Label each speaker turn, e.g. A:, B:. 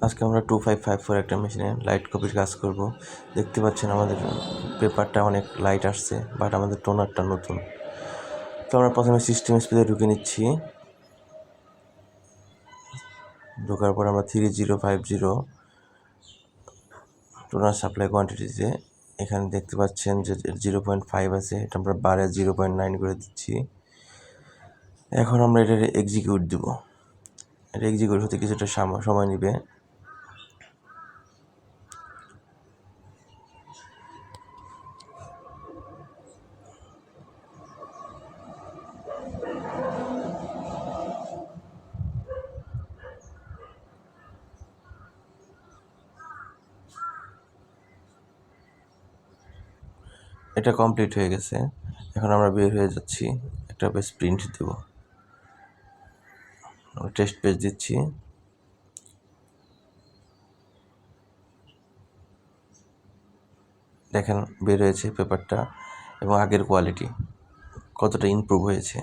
A: আজকে আমরা 2554 একটা মেশিনে লাইট কপির কাজ করব। দেখতে পাচ্ছেন আমাদের পেপারটা অনেক লাইট আসছে, বাট আমাদের টোনারটা নতুন। তো আমরা প্রথমে সিস্টেম স্পেসে ঢুকে নিচ্ছি। ঢোকার পর আমরা 3050 টোনার সাপ্লাই কোয়ান্টিটিতে এখানে দেখতে পাচ্ছেন যে 0.5 আছে, এটা আমরা বারে 0.9 করে দিচ্ছি। এখন আমরা এটা এক্সিকিউট দিব। এটা এক্সিকিউট হতে কিছুটা সময় নেবে। এটা কমপ্লিট হয়ে গেছে। এখন আমরা বের হয়ে যাচ্ছি, একটা পেজ প্রিন্ট দেব। আমরা টেস্ট পেজ দিচ্ছি। দেখেন বের হয়েছে পেপারটা এবং আগের কোয়ালিটি কতটা ইমপ্রুভ হয়েছে।